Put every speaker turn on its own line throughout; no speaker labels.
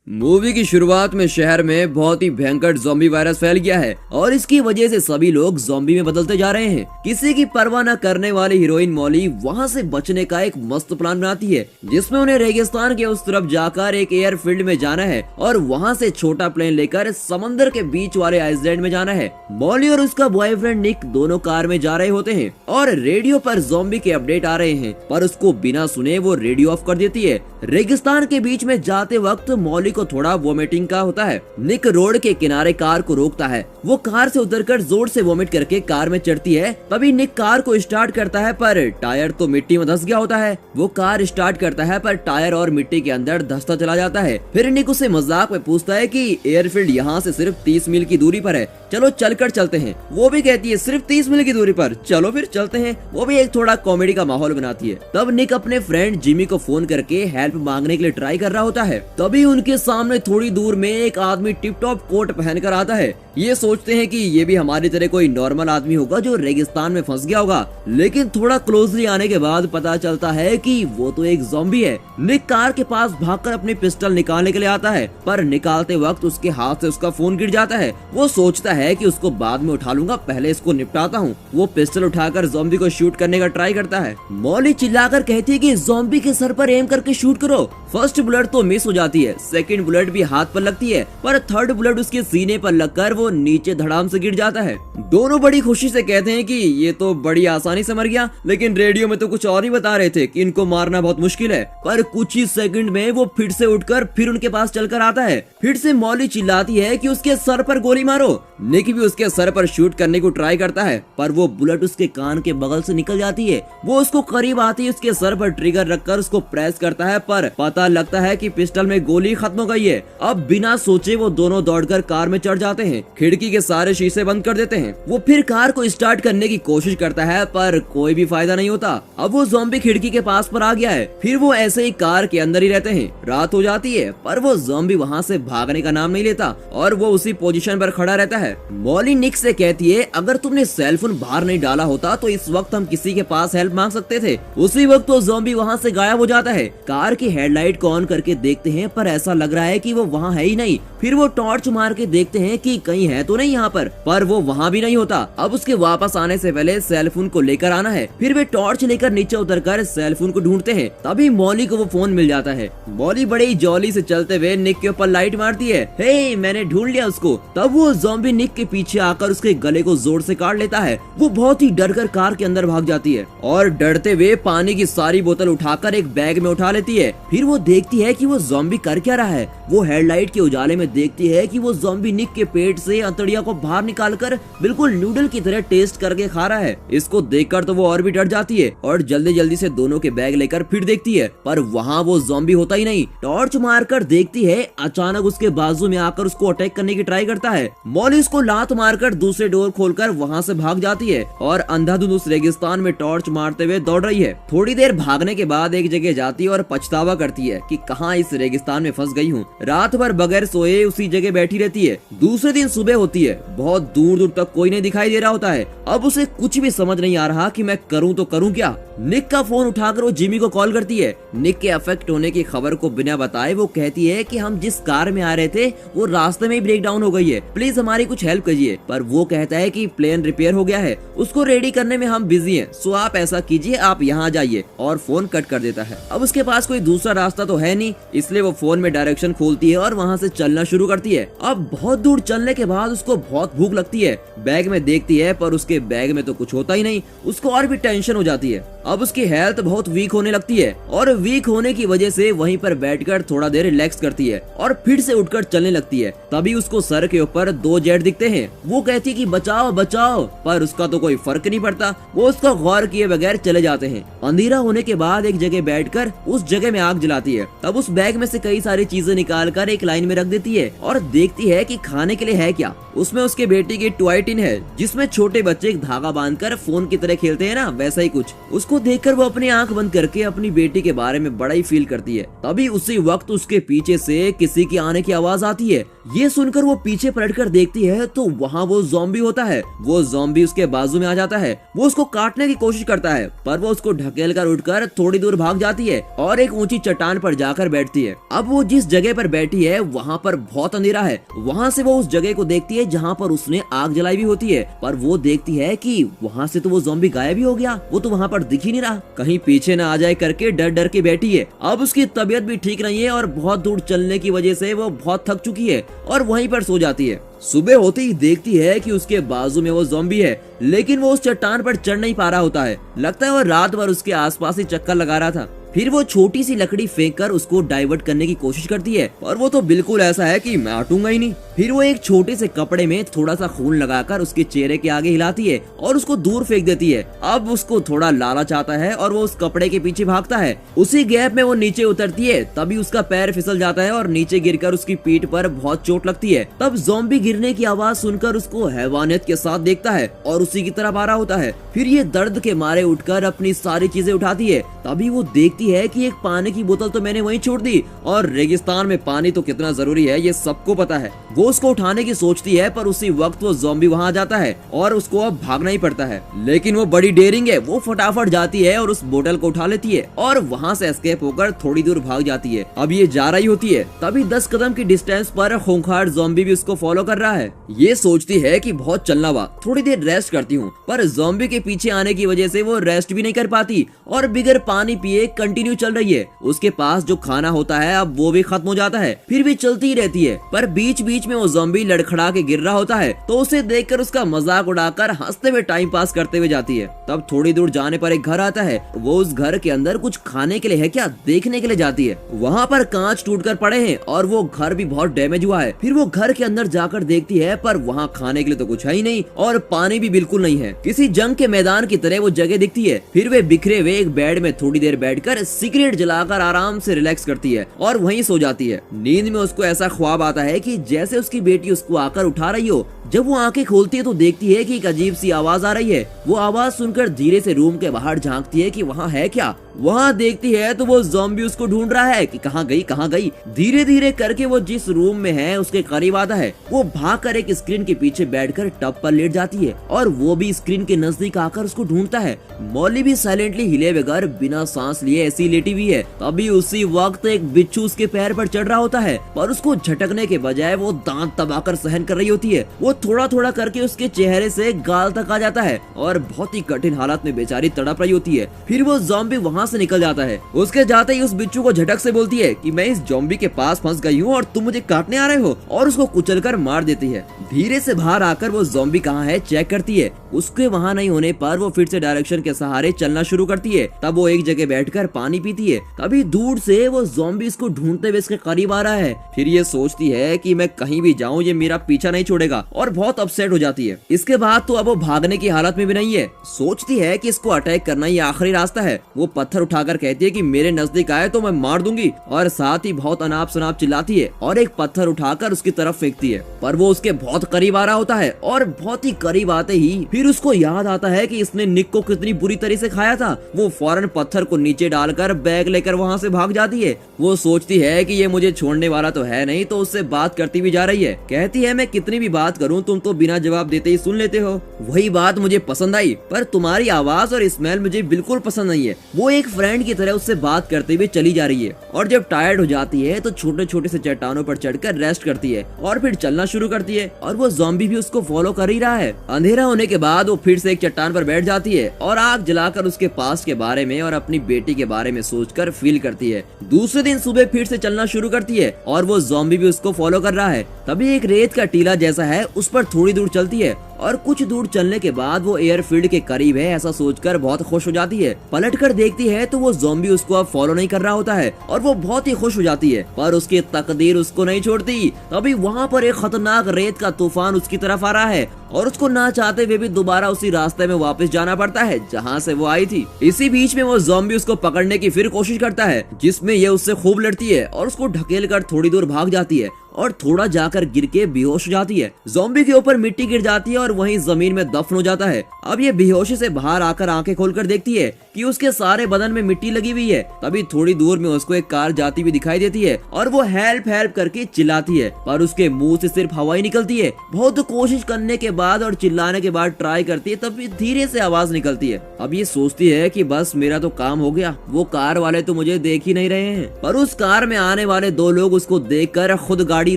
Movie की शुरुआत में शहर में बहुत ही भयंकर ज़ॉम्बी वायरस फैल गया है और इसकी वजह से सभी लोग ज़ॉम्बी में बदलते जा रहे हैं। किसी की परवाह न करने वाली हीरोइन मॉली वहां से बचने का एक मस्त प्लान बनाती है, जिसमें उन्हें रेगिस्तान के उस तरफ जाकर एक एयरफील्ड में जाना है और वहां से छोटा प्लेन लेकर समंदर के बीच वाले आइसलैंड में जाना है। मॉली और उसका बॉयफ्रेंड निक दोनों कार में जा रहे होते हैं और रेडियो पर ज़ॉम्बी के अपडेट आ रहे हैं, पर उसको बिना सुने वो रेडियो ऑफ कर देती है। रेगिस्तान के बीच में जाते वक्त मॉली को थोड़ा वोमिटिंग का होता है। निक रोड के किनारे कार को रोकता है। वो कार से उतरकर जोर से वोमिट करके कार में चढ़ती है। तभी निक कार को स्टार्ट करता है, पर टायर तो मिट्टी में धंस गया होता है। वो कार स्टार्ट करता है, पर टायर और मिट्टी के अंदर धंसता चला जाता है। फिर निक उससे मजाक में पूछता है कि एयरफील्ड यहाँ से सिर्फ 30 मील की दूरी पर है, चलो चलकर चलते हैं। वो भी कहती है सिर्फ 30 मील की दूरी पर, चलो फिर चलते हैं। वो भी एक थोड़ा कॉमेडी का माहौल बनाती है। तब निक अपने फ्रेंड जिमी को फोन करके हेल्प मांगने के लिए ट्राई कर रहा होता है। तभी उनके सामने थोड़ी दूर में एक आदमी टिप टॉप कोट पहनकर आता है। ये सोचते हैं कि ये भी हमारी तरह कोई नॉर्मल आदमी होगा जो रेगिस्तान में फंस गया होगा, लेकिन थोड़ा क्लोजली आने के बाद पता चलता है कि वो तो एक ज़ॉम्बी है। निक कार के पास भागकर अपनी पिस्टल निकालने के लिए आता है, पर निकालते वक्त उसके हाथ से उसका फोन गिर जाता है। वो सोचता है कि उसको बाद में उठा लूंगा, पहले इसको निपटाता हूँ। वो पिस्टल उठाकर ज़ॉम्बी को शूट करने का ट्राई करता है। मॉली चिल्लाकर कहती है कि ज़ॉम्बी के सर पर एम करके शूट करो। फर्स्ट बुलेट तो मिस हो जाती है, सेकंड बुलेट भी हाथ पर लगती है, पर थर्ड बुलेट उसके सीने पर लगकर वो नीचे धड़ाम से गिर जाता है। दोनों बड़ी खुशी से कहते हैं कि ये तो बड़ी आसानी से मर गया, लेकिन रेडियो में तो कुछ और ही बता रहे थे कि इनको मारना बहुत मुश्किल है। पर कुछ ही सेकंड में वो फिर से उठकर फिर उनके पास चलकर आता है। फिर से मॉली चिल्लाती है कि उसके सर पर गोली मारो। निक भी उसके सर पर शूट करने को ट्राई करता है, पर वो बुलेट उसके कान के बगल से निकल जाती है। वो उसको करीब आती है, उसके सर पर ट्रिगर रखकर उसको प्रेस करता है, पर पता लगता है कि पिस्टल में गोली खत्म हो गई है। अब बिना सोचे वो दोनों दौड़कर कार में चढ़ जाते हैं। खिड़की के सारे शीशे बंद कर देते हैं। वो फिर कार को स्टार्ट करने की कोशिश करता है, पर कोई भी फायदा नहीं होता। अब वो ज़ॉम्बी खिड़की के पास पर आ गया है। फिर वो ऐसे ही कार के अंदर ही रहते हैं। रात हो जाती है, पर वो ज़ॉम्बी वहाँ से भागने का नाम नहीं लेता और वो उसी पोजीशन पर खड़ा रहता है। मॉली निक से कहती है अगर तुमने सेलफोन बाहर नहीं डाला होता तो इस वक्त हम किसी के पास हेल्प मांग सकते थे। उसी वक्त वो ज़ॉम्बी वहाँ से गायब हो जाता है। कार की हेडलाइट को ऑन करके देखते हैं, पर ऐसा लग रहा है कि वो वहाँ है ही नहीं। फिर वो टॉर्च मार के देखते हैं कि कहीं है तो नहीं यहाँ पर वो वहाँ भी नहीं होता। अब उसके वापस आने से पहले सेलफोन को लेकर आना है। फिर वे टॉर्च लेकर नीचे उतरकर सेलफोन को ढूंढते हैं। तभी मॉली को वो फोन मिल जाता है। मॉली बड़े ही जॉली से चलते हुए निक के ऊपर लाइट मारती है। हे मैंने ढूंढ लिया उसको। तब वो ज़ॉम्बी निक के पीछे आकर उसके गले को जोर से काट लेता है। वो बहुत ही डर कर कार के अंदर भाग जाती है और डरते हुए पानी की सारी बोतल उठाकर एक बैग में उठा लेती है। फिर वो देखती है कि वो ज़ॉम्बी कर क्या रहा है। वो हेडलाइट के उजाले में देखती है कि वो ज़ॉम्बी निक के पेट से अंतड़िया को बाहर निकालकर बिल्कुल नूडल की तरह टेस्ट करके खा रहा है। इसको देखकर तो वो और भी डर जाती है और जल्दी जल्दी से दोनों के बैग लेकर फिर देखती है, पर वहाँ वो ज़ॉम्बी होता ही नहीं। टॉर्च मारकर देखती है, अचानक उसके बाजू में आकर उसको अटैक करने की ट्राई करता है। मॉली उसको लात मारकर दूसरे डोर खोलकर वहाँ से भाग जाती है और अंधाधुंध उस रेगिस्तान में टॉर्च मारते हुए दौड़ रही है। थोड़ी देर भागने के बाद एक जगह जाती है और पछतावा करती है कि कहाँ इस रेगिस्तान में फंस गई हूँ। रात भर बगैर सोए उसी जगह बैठी रहती है। दूसरे दिन सुबह होती है। बहुत दूर दूर तक कोई नहीं दिखाई दे रहा होता है। अब उसे कुछ भी समझ नहीं आ रहा कि मैं करूँ तो करूँ क्या। निक का फोन उठाकर वो जिमी को कॉल करती है। निक के अफेक्ट होने की खबर को बिना बताए वो कहती है कि हम जिस कार में आ रहे थे वो रास्ते में ही ब्रेक डाउन हो गई है, प्लीज हमारी कुछ हेल्प कीजिए। पर वो कहता है कि प्लेन रिपेयर हो गया है, उसको रेडी करने में हम बिजी हैं, सो आप ऐसा कीजिए, आप यहाँ जाइए, और फोन कट कर देता है। अब उसके पास कोई दूसरा रास्ता तो है नहीं, इसलिए वो फोन में डायरेक्शन खोलती है और वहाँ से चलना शुरू करती है। अब बहुत दूर चलने के बाद उसको बहुत भूख लगती है। बैग में देखती है, पर उसके बैग में तो कुछ होता ही नहीं। उसको और भी टेंशन हो जाती है। अब उसकी हेल्थ बहुत वीक होने लगती है और वीक होने की वजह से वहीं पर बैठकर थोड़ा देर रिलैक्स करती है और फिर से उठकर चलने लगती है। तभी उसको सर के ऊपर 2 जेट दिखते हैं। वो कहती है कि बचाओ बचाओ, पर उसका तो कोई फर्क नहीं पड़ता। वो उसका गौर किए बगैर चले जाते हैं। अंधेरा होने के बाद एक जगह बैठकर उस जगह में आग जलाती है। तब उस बैग में से कई सारी चीजें निकाल कर एक लाइन में रख देती है और देखती है कि खाने के लिए है क्या। उसमें उसके बेटी की टॉय टिन है, जिसमें छोटे बच्चे एक धागा बांधकर फोन की तरह खेलते हैं ना, वैसा ही कुछ। उसको देखकर वो अपनी आंख बंद करके अपनी बेटी के बारे में बड़ा ही फील करती है। तभी उसी वक्त उसके पीछे से किसी की आने की आवाज आती है। ये सुनकर वो पीछे पलटकर देखती है तो वहाँ वो ज़ॉम्बी होता है। वो ज़ॉम्बी उसके बाजू में आ जाता है। वो उसको काटने की कोशिश करता है पर वो उसको ढकेल कर उठकर थोड़ी दूर भाग जाती है और एक ऊंची चट्टान पर जाकर बैठती है। अब वो जिस जगह पर बैठी है वहाँ पर बहुत अंधेरा है। वहाँ से वो उस जगह को देखती है जहाँ पर उसने आग जलाई भी होती है, पर वो देखती है कि वहाँ से तो वो ज़ॉम्बी गायब ही हो गया, वो तो वहाँ पर दिख ही नहीं रहा, कहीं पीछे न आ जाए करके डर डर के बैठी है। अब उसकी तबीयत भी ठीक नहीं है और बहुत दूर चलने की वजह से वो बहुत थक चुकी है और वहीं पर सो जाती है। सुबह होते ही देखती है कि उसके बाजू में वो ज़ॉम्बी है, लेकिन वो उस चट्टान पर चढ़ नहीं पा रहा होता है। लगता है वो रात भर उसके आसपास ही चक्कर लगा रहा था। फिर वो छोटी सी लकड़ी फेंककर उसको डाइवर्ट करने की कोशिश करती है, और वो तो बिल्कुल ऐसा है कि मैं हटूंगा ही नहीं। फिर वो एक छोटे से कपड़े में थोड़ा सा खून लगाकर उसके चेहरे के आगे हिलाती है और उसको दूर फेंक देती है। अब उसको थोड़ा लालच आता है और वो उस कपड़े के पीछे भागता है। उसी गैप में वो नीचे उतरती है, तभी उसका पैर फिसल जाता है और नीचे गिरकर उसकी पीठ पर बहुत चोट लगती है। तब ज़ॉम्बी गिरने की आवाज सुनकर उसको हैवानियत के साथ देखता है और उसी की तरफ आ रहा होता है। फिर ये दर्द के मारे उठकर अपनी सारी चीजें उठाती है। तभी वो देखती है कि एक पानी की बोतल तो मैंने वहीं छोड़ दी, और रेगिस्तान में पानी तो कितना जरूरी है ये सबको पता है। वो उसको उठाने की सोचती है पर उसी वक्त वो ज़ॉम्बी वहाँ आ जाता है और उसको अब भागना ही पड़ता है। लेकिन वो बड़ी डेयरिंग है, वो फटाफट जाती है और उस बोतल को उठा लेती है और वहाँ से एस्केप होकर थोड़ी दूर भाग जाती है। अब ये जा रही होती है, तभी 10 कदम की डिस्टेंस पर खूंखार ज़ॉम्बी भी उसको फॉलो कर रहा है। ये सोचती है कि बहुत चलना हुआ, थोड़ी देर रेस्ट करती हूँ, पर ज़ॉम्बी के पीछे आने की वजह से वो रेस्ट भी नहीं कर पाती और बिगर पानी पिए कंटिन्यू चल रही है। उसके पास जो खाना होता है अब वो भी खत्म हो जाता है, फिर भी चलती ही रहती है। पर बीच बीच में वो ज़ॉम्बी लड़खड़ा के गिर रहा होता है, तो उसे देखकर उसका मजाक उड़ाकर हंसते हुए टाइम पास करते हुए जाती है। तब थोड़ी दूर जाने पर एक घर आता है। वो उस घर के अंदर कुछ खाने के लिए है क्या देखने के लिए जाती है। वहाँ पर कांच टूटकर पड़े हैं और वो घर भी बहुत डैमेज हुआ है। फिर वो घर के अंदर जाकर देखती है पर वहाँ खाने के लिए तो कुछ है ही नहीं और पानी भी बिल्कुल नहीं है। किसी जंग के मैदान की तरह वो जगह दिखती है। फिर वे बिखरे हुए एक बेड में थोड़ी देर बैठकर सिगरेट जलाकर आराम से रिलैक्स करती है और वहीं सो जाती है। नींद में उसको ऐसा ख्वाब आता है कि जैसे उसकी बेटी उसको आकर उठा रही हो। जब वो आंखें खोलती है तो देखती है कि एक अजीब सी आवाज आ रही है। वो आवाज सुनकर धीरे से रूम के बाहर झांकती है कि वहाँ है क्या। वहाँ देखती है तो वो ज़ॉम्बी उसको ढूंढ रहा है कि कहाँ गई कहाँ गई। धीरे धीरे करके वो जिस रूम में है उसके करीब आता है। वो भागकर एक स्क्रीन के पीछे बैठकर टब पर लेट जाती है और वो भी स्क्रीन के नजदीक आकर उसको ढूंढता है। मॉली भी साइलेंटली हिले बगैर बिना सांस लिए ऐसी लेटी हुई है। तभी उसी वक्त एक बिच्छू उसके पैर पर चढ़ रहा होता है, पर उसको झटकने के बजाय वो दांत दबाकर सहन कर रही होती है। वो थोड़ा थोड़ा करके उसके चेहरे से गाल तक आ जाता है और बहुत ही कठिन हालत में बेचारी तड़प रही होती है। फिर वो ज़ॉम्बी वहाँ से निकल जाता है। उसके जाते ही उस बिच्छू को झटक से बोलती है कि मैं इस ज़ॉम्बी के पास फंस गई हूँ और तुम मुझे काटने आ रहे हो, और उसको कुचलकर मार देती है। धीरे से बाहर आकर वो ज़ॉम्बी कहाँ है चेक करती है। उसके वहाँ नहीं होने पर वो फिर से डायरेक्शन के सहारे चलना शुरू करती है। तब वो एक जगह बैठकर पानी पीती है। तभी दूर से वो ज़ॉम्बी इसको ढूंढते हुए इसके करीब आ रहा है। फिर ये सोचती है कि मैं कहीं भी जाऊँ ये मेरा पीछा नहीं छोड़ेगा और बहुत अपसेट हो जाती है। इसके बाद तो अब वो भागने की हालत में भी नहीं है। सोचती है कि इसको अटैक करना ये आखिरी रास्ता है। वो पत्थर उठाकर कहती है कि मेरे नजदीक आए तो मैं मार दूंगी, और साथ ही बहुत अनाप शनाप चिल्लाती है और एक पत्थर उठाकर उसकी तरफ फेंकती है। पर वो उसके बहुत करीब आ रहा होता है और बहुत ही करीब आते ही फिर उसको याद आता है कि इसने निक को कितनी बुरी तरह से खाया था। वो फौरन पत्थर को नीचे डालकर बैग लेकर वहाँ से भाग जाती है। वो सोचती है कि ये मुझे छोड़ने वाला तो है नहीं, तो उससे बात करती भी जा रही है। कहती है मैं कितनी भी बात करूँ तुम तो बिना जवाब देते ही सुन लेते हो। वही बात मुझे पसंद आई, पर तुम्हारी आवाज और स्मेल मुझे बिल्कुल पसंद नहीं है। वो एक फ्रेंड की तरह उससे बात करते हुए चली जा रही है और जब टायर्ड हो जाती है तो छोटे छोटे से चट्टानों पर चढ़कर रेस्ट करती है और फिर चलना शुरू करती है। और वो ज़ॉम्बी भी उसको फॉलो कर ही रहा है। अंधेरा होने के बाद वो फिर से एक चट्टान पर बैठ जाती है और आग जलाकर उसके पास्ट के बारे में और अपनी बेटी के बारे में सोचकर फील करती है। दूसरे दिन सुबह फिर से चलना शुरू करती है और वो ज़ॉम्बी भी उसको फॉलो कर रहा है। तभी एक रेत का टीला जैसा है, उस पर थोड़ी दूर चलती है और कुछ दूर चलने के बाद वो एयरफील्ड के करीब है ऐसा सोचकर बहुत खुश हो जाती है। पलटकर देखती है तो वो ज़ॉम्बी उसको अब फॉलो नहीं कर रहा होता है और वो बहुत ही खुश हो जाती है, पर उसकी तकदीर उसको नहीं छोड़ती। तभी वहाँ पर एक खतरनाक रेत का तूफान उसकी तरफ आ रहा है और उसको ना चाहते हुए भी दोबारा उसी रास्ते में वापस जाना पड़ता है जहाँ से वो आई थी। इसी बीच में वो ज़ॉम्बी उसको पकड़ने की फिर कोशिश करता है, जिसमें ये उससे खूब लड़ती है और उसको ढकेल कर थोड़ी दूर भाग जाती है और थोड़ा जाकर गिर के बेहोश हो जाती है। ज़ॉम्बी के ऊपर मिट्टी गिर जाती है और वहीं जमीन में दफन हो जाता है। अब ये बेहोशी से बाहर आकर आंखें खोलकर देखती है कि उसके सारे बदन में मिट्टी लगी हुई है। तभी थोड़ी दूर में उसको एक कार जाती हुई दिखाई देती है और वो हेल्प हेल्प करके चिल्लाती है, पर उसके मुंह से सिर्फ हवा ही निकलती है। बहुत कोशिश करने के बाद और चिल्लाने के बाद ट्राई करती है, तब धीरे से आवाज निकलती है। अब ये सोचती है कि बस मेरा तो काम हो गया, वो कार वाले तो मुझे देख ही नहीं रहे हैं। पर उस कार में आने वाले दो लोग उसको देखकर खुद गाड़ी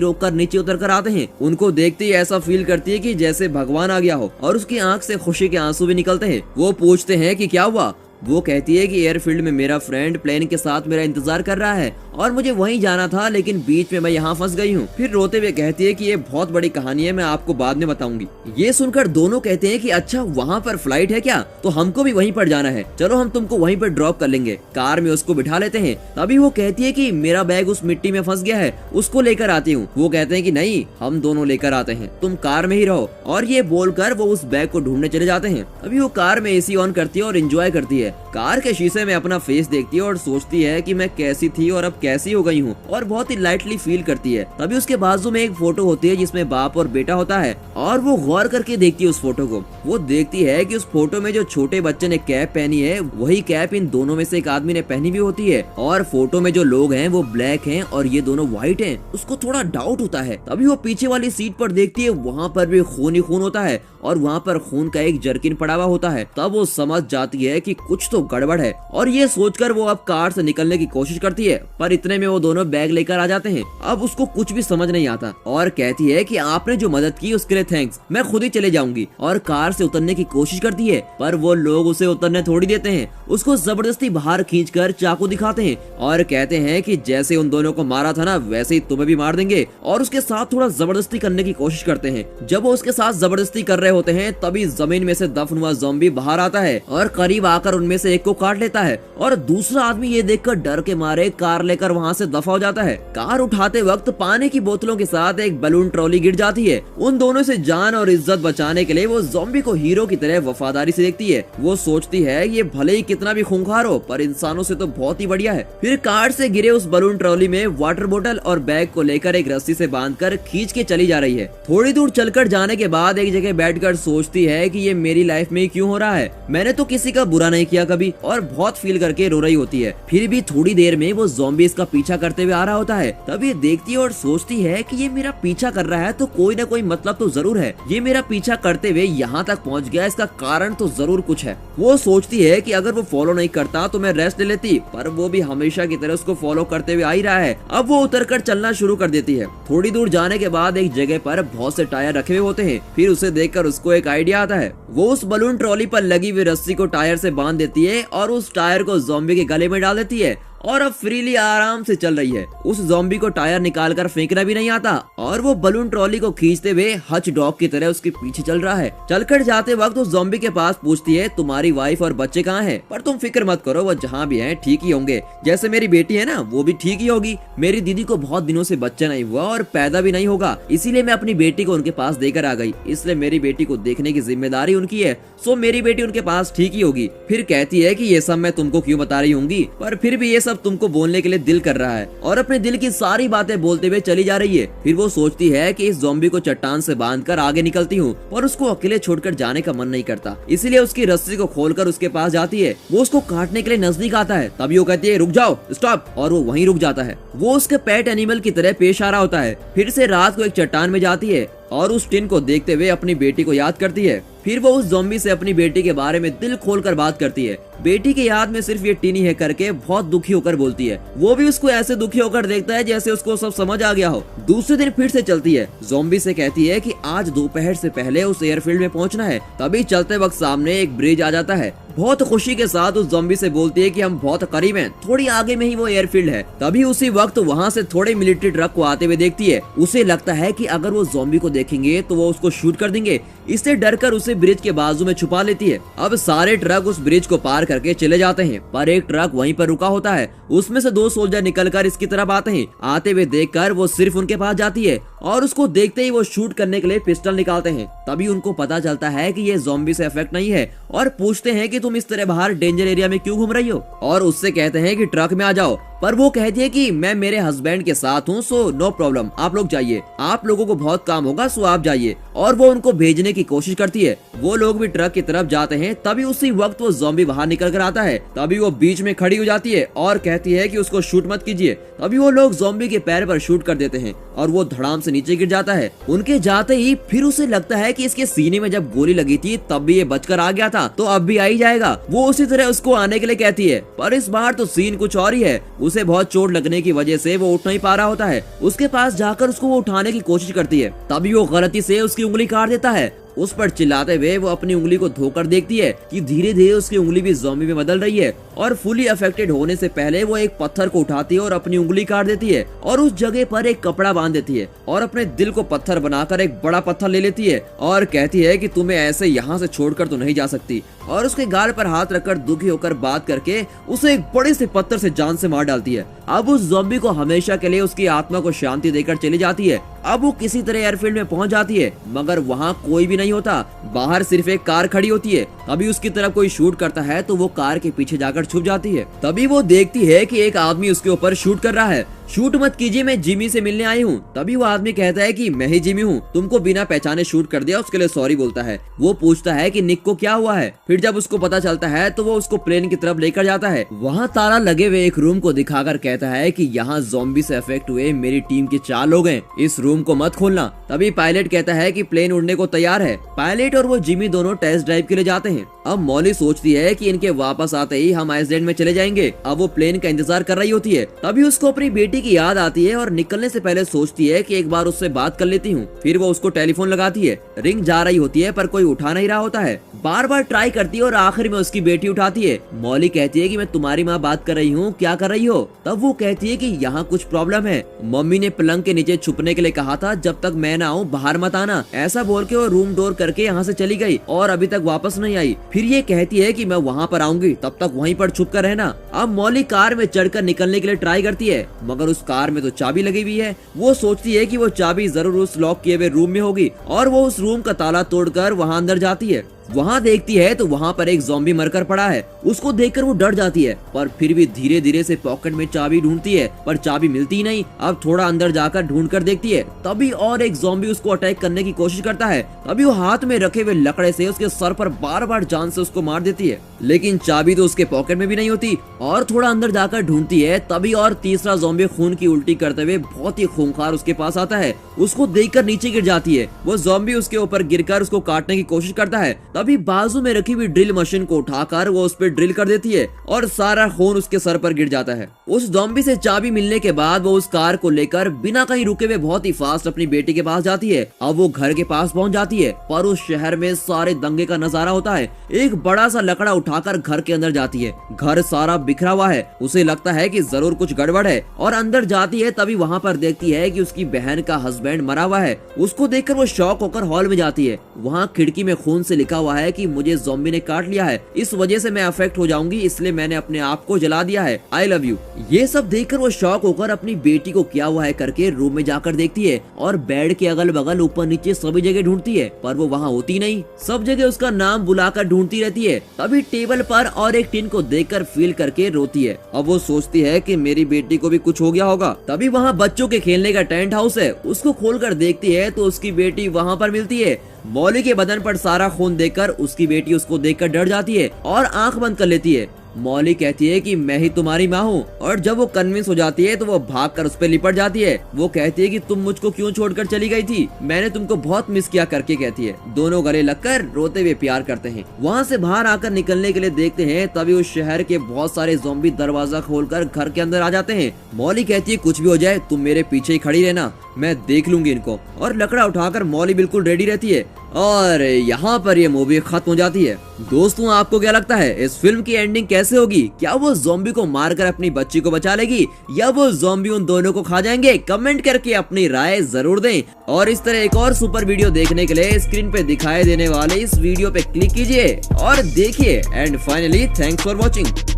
रोककर नीचे उतर कर आते हैं। उनको देखते ही ऐसा फील करती है कि जैसे भगवान आ गया हो और उसकी आंख से खुशी के आंसू भी निकलते हैं। वो पूछते हैं कि क्या हुआ। वो कहती है कि एयरफील्ड में मेरा फ्रेंड प्लेन के साथ मेरा इंतजार कर रहा है और मुझे वहीं जाना था, लेकिन बीच में मैं यहाँ फंस गई हूँ। फिर रोते हुए कहती है कि ये बहुत बड़ी कहानी है, मैं आपको बाद में बताऊंगी। ये सुनकर दोनों कहते हैं कि अच्छा वहाँ पर फ्लाइट है क्या, तो हमको भी वहीं पर जाना है, चलो हम तुमको वहीं पर ड्रॉप कर लेंगे। कार में उसको बिठा लेते हैं। तभी वो कहती है कि मेरा बैग उस मिट्टी में फंस गया है, उसको लेकर आती हूँ। वो कहते हैं कि नहीं, हम दोनों लेकर आते हैं, तुम कार में ही रहो। और ये बोलकर वो उस बैग को ढूंढने चले जाते हैं। तभी वो कार में एसी ऑन करती है और एंजॉय करती है। कार के शीशे में अपना फेस देखती है और सोचती है कि मैं कैसी थी और अब कैसी हो गई हूँ, और बहुत ही लाइटली फील करती है। तभी उसके बाजू में एक फोटो होती है जिसमें बाप और बेटा होता है और वो गौर करके देखती है उस फोटो को। वो देखती है कि उस फोटो में जो छोटे बच्चे ने कैप पहनी है वही कैप इन दोनों में से एक आदमी ने पहनी भी होती है, और फोटो में जो लोग हैं वो ब्लैक हैं और ये दोनों व्हाइट हैं। उसको थोड़ा डाउट होता है। तभी वो पीछे वाली सीट पर देखती है, वहाँ पर भी खून ही खून होता है और वहाँ पर खून का एक जर्किन पड़ा हुआ होता है। तब वो समझ जाती है कि कुछ तो गड़बड़ है और ये सोचकर वो अब कार से निकलने की कोशिश करती है, पर इतने में वो दोनों बैग लेकर आ जाते हैं। अब उसको कुछ भी समझ नहीं आता और कहती है कि आपने जो मदद की उसके लिए थैंक्स, मैं खुद ही चले जाऊंगी। और कार से उतरने की कोशिश करती है, पर वो लोग उसे उतरने थोड़ी देते हैं। उसको जबरदस्ती बाहर खींचकर चाकू दिखाते हैं और कहते हैं कि जैसे उन दोनों को मारा था ना, वैसे ही तुम्हें भी मार देंगे, और उसके साथ थोड़ा जबरदस्ती करने की कोशिश करते हैं। जब वो उसके साथ जबरदस्ती कर रहे होते हैं तभी जमीन में से दफन हुआ ज़ॉम्बी बाहर आता है और करीब आकर उनमें से एक को काट लेता है, और दूसरा आदमी ये देखकर डर के मारे कार लेकर वहाँ से दफा हो जाता है। कार उठाते वक्त पानी की बोतलों के साथ एक बलून ट्रॉली गिर जाती है। उन दोनों से जान और इज्जत बचाने के लिए वो ज़ॉम्बी को हीरो की तरह वफादारी से देखती है। वो सोचती है ये भले ही कितना भी खूंखार हो, पर इंसानों से तो बहुत ही बढ़िया है। फिर कार से गिरे उस बलून ट्रॉली में वाटर बोतल और बैग को लेकर एक रस्सी से बांधकर खींच के चली जा रही है। थोड़ी दूर चलकर जाने के बाद एक जगह बैठकर सोचती है कि ये मेरी लाइफ में क्यों हो रहा है, मैंने तो किसी का बुरा नहीं किया कभी, और बहुत फील करके रो रही होती है। फिर भी थोड़ी देर में वो ज़ॉम्बी इसका पीछा करते हुए आ रहा होता है। तब ये देखती है और सोचती है कि ये मेरा पीछा कर रहा है तो कोई ना कोई मतलब तो जरूर है, ये मेरा पीछा करते हुए यहाँ तक पहुँच गया, इसका कारण तो जरूर कुछ है। वो सोचती है कि अगर वो फॉलो नहीं करता तो मैं रेस्ट ले लेती, पर वो भी हमेशा की तरह उसको फॉलो करते हुए आ ही रहा है। अब वो उतरकर चलना शुरू कर देती है। थोड़ी दूर जाने के बाद एक जगह पर बहुत से टायर रखे हुए होते हैं। फिर उसे देखकर उसको एक आइडिया आता है। वो उस बलून ट्रॉली पर लगी हुई रस्सी को टायर से बांध देती है और उस टायर को ज़ॉम्बी के गले में डाल देती है, और अब फ्रीली आराम से चल रही है। उस ज़ॉम्बी को टायर निकालकर फेंकना भी नहीं आता और वो बलून ट्रॉली को खींचते हुए हच डॉग की तरह उसके पीछे चल रहा है। चलकर जाते वक्त उस ज़ॉम्बी के पास पूछती है तुम्हारी वाइफ और बच्चे कहाँ हैं? पर तुम फिक्र मत करो, वो जहाँ भी हैं ठीक ही होंगे, जैसे मेरी बेटी है ना वो भी ठीक ही होगी। मेरी दीदी को बहुत दिनों से बच्चा नहीं हुआ और पैदा भी नहीं होगा, इसीलिए मैं अपनी बेटी को उनके पास देकर आ गई, इसलिए मेरी बेटी को देखने की जिम्मेदारी उनकी है, सो मेरी बेटी उनके पास ठीक ही होगी। फिर कहती है कि ये सब मैं तुमको क्यों बता रही होंगी, पर फिर भी ये सब तुमको बोलने के लिए दिल कर रहा है, और अपने दिल की सारी बातें बोलते हुए चली जा रही है। फिर वो सोचती है कि इस ज़ॉम्बी को चट्टान से बांधकर आगे निकलती हूँ, पर उसको अकेले छोड़कर जाने का मन नहीं करता, इसीलिए उसकी रस्सी को खोलकर उसके पास जाती है। वो उसको काटने के लिए नजदीक आता है, तभी वो कहती है रुक जाओ, स्टॉप, और वो वहीं रुक जाता है। वो उसके पेट एनिमल की तरह पेश आ रहा होता है। फिर से रात को एक चट्टान में जाती है और उस टिन को देखते हुए अपनी बेटी को याद करती है। फिर वो उस ज़ॉम्बी से अपनी बेटी के बारे में दिल खोलकर बात करती है। बेटी की याद में सिर्फ ये टिन ही है करके बहुत दुखी होकर बोलती है। वो भी उसको ऐसे दुखी होकर देखता है जैसे उसको सब समझ आ गया हो। दूसरे दिन फिर से चलती है। ज़ॉम्बी से कहती है कि आज दोपहर से पहले उस एयरफील्ड में पहुंचना है। तभी चलते वक्त सामने एक ब्रिज आ जाता है। बहुत खुशी के साथ उस ज़ॉम्बी से बोलती है कि हम बहुत करीब हैं, थोड़ी आगे में ही वो एयरफील्ड है। तभी उसी वक्त वहाँ से थोड़े मिलिट्री ट्रक को आते हुए देखती है। उसे लगता है कि अगर वो ज़ॉम्बी को देखेंगे तो वो उसको शूट कर देंगे, इससे डरकर उसे ब्रिज के बाजू में छुपा लेती है। अब सारे ट्रक उस ब्रिज को पार करके चले जाते हैं, पर एक ट्रक वहीं पर रुका होता है। उसमें से 2 सोल्जर निकलकर इसकी तरफ आते हैं। आते हुए देखकर वो सिर्फ उनके पास जाती है और उसको देखते ही वो शूट करने के लिए पिस्टल निकालते हैं। तभी उनको पता चलता है कि ये ज़ॉम्बी से इफेक्ट नहीं है और पूछते हैं कि तुम इस तरह बाहर डेंजर एरिया में क्यों घूम रही हो, और उससे कहते हैं कि ट्रक में आ जाओ। पर वो कहती है कि मैं मेरे हस्बैंड के साथ हूँ, सो नो प्रॉब्लम, आप लोग जाइए, आप लोगों को बहुत काम होगा, सो आप जाइए। और वो उनको भेजने की कोशिश करती है। वो लोग भी ट्रक की तरफ जाते हैं। तभी उसी वक्त वो ज़ॉम्बी बाहर निकल कर आता है। तभी वो बीच में खड़ी हो जाती है और कहती है कि उसको शूट मत कीजिए। तभी वो लोग ज़ॉम्बी के पैर पर शूट कर देते हैं और वो धड़ाम से नीचे गिर जाता है। उनके जाते ही फिर उसे लगता है कि इसके सीने में जब गोली लगी थी तब भी ये बचकर आ गया था, तो अब भी आ ही जाएगा। वो उसी तरह उसको आने के लिए कहती है, पर इस बार तो सीन कुछ और ही है। उसे बहुत चोट लगने की वजह से वो उठ नहीं पा रहा होता है। उसके पास जाकर उसको वो उठाने की कोशिश करती है। तभी वो गलती से उसकी उंगली काट देता है। उस पर चिल्लाते हुए वो अपनी उंगली को धोकर देखती है कि धीरे धीरे उसकी उंगली भी ज़ॉम्बी में बदल रही है और फुली अफेक्टेड होने से पहले वो एक पत्थर को उठाती है और अपनी उंगली काट देती है और उस जगह पर एक कपड़ा बांध देती है और अपने दिल को पत्थर बनाकर एक बड़ा पत्थर ले लेती है और कहती है कि तुम्हें ऐसे यहाँ से छोड़कर तो नहीं जा सकती, और उसके गाल पर हाथ रखकर दुखी होकर बात करके उसे एक बड़े से पत्थर से जान से मार डालती है। अब उस ज़ॉम्बी को हमेशा के लिए उसकी आत्मा को शांति देकर चली जाती है। अब वो किसी तरह एयरफील्ड में पहुंच जाती है, मगर वहाँ कोई भी नहीं होता। बाहर सिर्फ एक कार खड़ी होती है। अभी उसकी तरफ कोई शूट करता है तो वो कार के पीछे जाकर छुप जाती है। तभी वो देखती है कि एक आदमी उसके ऊपर शूट कर रहा है। शूट मत कीजिए, मैं जिमी से मिलने आई हूँ। तभी वो आदमी कहता है कि मैं ही जिमी हूँ, तुमको बिना पहचाने शूट कर दिया, उसके लिए सॉरी बोलता है। वो पूछता है कि निक को क्या हुआ है। फिर जब उसको पता चलता है तो वो उसको प्लेन की तरफ लेकर जाता है। वहाँ ताला लगे हुए एक रूम को दिखाकर कहता है कि यहाँ ज़ॉम्बी से अफेक्ट हुए मेरी टीम के 4 लोग हैं, इस रूम को मत खोलना। तभी पायलट कहता है कि प्लेन उड़ने को तैयार है। पायलट और वो जिमी दोनों टेस्ट ड्राइव के लिए जाते हैं। अब मॉली सोचती है कि इनके वापस आते ही हम आइसलैंड में चले जाएंगे। अब वो प्लेन का इंतजार कर रही होती है। तभी उसको अपनी बेटी की याद आती है और निकलने से पहले सोचती है कि एक बार उससे बात कर लेती हूँ। फिर वो उसको टेलीफोन लगाती है। रिंग जा रही होती है पर कोई उठा नहीं रहा होता है। बार बार ट्राई करती है और आखिर में उसकी बेटी उठाती है। मॉली कहती है कि मैं तुम्हारी माँ बात कर रही हूँ, क्या कर रही हो। तब वो कहती है कि यहाँ कुछ प्रॉब्लम है, मम्मी ने पलंग के नीचे छुपने के लिए कहा था, जब तक मैं ना आऊँ बाहर मत आना। ऐसा बोल के वो रूम डोर करके यहाँ से चली गई और अभी तक वापस नहीं आई। फिर ये कहती है कि मैं वहाँ पर आऊंगी, तब तक वहीं पर छुप कर रहना। अब मॉली कार में चढ़कर निकलने के लिए ट्राई करती है, मगर उस कार में तो चाबी लगी हुई है। वो सोचती है कि वो चाबी जरूर उस लॉक किए हुए रूम में होगी और वो उस रूम का ताला तोड़कर वहाँ अंदर जाती है। वहाँ देखती है तो वहाँ पर एक ज़ॉम्बी मरकर पड़ा है। उसको देखकर वो डर जाती है, पर फिर भी धीरे धीरे से पॉकेट में चाबी ढूंढती है, पर चाबी मिलती ही नहीं। अब थोड़ा अंदर जाकर ढूंढ कर देखती है, तभी और एक ज़ॉम्बी उसको अटैक करने की कोशिश करता है। तभी वो हाथ में रखे हुए लकड़े से उसके सर पर बार बार जान से उसको मार देती है, लेकिन चाबी तो उसके पॉकेट में भी नहीं होती। और थोड़ा अंदर जाकर ढूंढती है, तभी और तीसरा ज़ॉम्बी खून की उल्टी करते हुए बहुत ही खूंखार उसके पास आता है। उसको देखकर नीचे गिर जाती है। वो ज़ॉम्बी उसके ऊपर गिरकर उसको काटने की कोशिश करता है। तभी बाजू में रखी हुई ड्रिल मशीन को उठाकर वो उस पर ड्रिल कर देती है और सारा खून उसके सर पर गिर जाता है। उस ज़ॉम्बी से चाबी मिलने के बाद वो उस कार को लेकर बिना कहीं रुके हुए बहुत ही फास्ट अपनी बेटी के पास जाती है। अब वो घर के पास पहुंच जाती है, पर उस शहर में सारे दंगे का नजारा होता है। एक बड़ा सा लकड़ा उठाकर घर के अंदर जाती है। घर सारा बिखरा हुआ है। उसे लगता है कि जरूर कुछ गड़बड़ है और अंदर जाती है। तभी वहाँ पर देखती है कि उसकी बहन का हस्बैंड मरा हुआ है। उसको देखकर वो शॉक होकर हॉल में जाती है। वहाँ खिड़की में खून से लिखा हुआ है कि मुझे ज़ॉम्बी ने काट लिया है, इस वजह से मैं अफेक्ट हो जाऊंगी, इसलिए मैंने अपने आप को जला दिया है, आई लव यू। ये सब देखकर वो शॉक होकर अपनी बेटी को क्या हुआ है करके रूम में जाकर देखती है और बेड के अगल बगल ऊपर नीचे सभी जगह ढूंढती है, पर वो वहाँ होती नहीं। सब जगह उसका नाम बुलाकर ढूंढती रहती है। तभी टेबल पर और एक टिन को देखकर फील करके रोती है। अब वो सोचती है कि मेरी बेटी को भी कुछ हो गया होगा। तभी वहाँ बच्चों के खेलने का टेंट हाउस है। उसको खोलकर देखती है तो उसकी बेटी वहाँ पर मिलती है। मॉली के बदन पर सारा खून देखकर उसकी बेटी उसको देखकर डर जाती है और आंख बंद कर लेती है। मॉली कहती है कि मैं ही तुम्हारी माँ हूँ, और जब वो कन्विंस हो जाती है तो वो भागकर उस पर लिपट जाती है। वो कहती है कि तुम मुझको क्यों छोड़कर चली गई थी, मैंने तुमको बहुत मिस किया करके कहती है। दोनों गले लगकर रोते हुए प्यार करते हैं। वहाँ से बाहर आकर निकलने के लिए देखते हैं, तभी उस शहर के बहुत सारे ज़ॉम्बी दरवाजा खोलकर घर के अंदर आ जाते हैं। मॉली कहती है कुछ भी हो जाए तुम मेरे पीछे ही खड़ी रहना, मैं देख लूंगी इनको। और लकड़ा उठाकर मॉली बिल्कुल रेडी रहती है और यहाँ पर ये मूवी खत्म हो जाती है। दोस्तों आपको क्या लगता है इस फिल्म की एंडिंग कैसे होगी? क्या वो ज़ॉम्बी को मारकर अपनी बच्ची को बचा लेगी या वो ज़ॉम्बी उन दोनों को खा जाएंगे? कमेंट करके अपनी राय जरूर दें और इस तरह एक और सुपर वीडियो देखने के लिए स्क्रीन पे दिखाई देने वाले इस वीडियो पे क्लिक कीजिए और देखिए। And finally thanks for watching.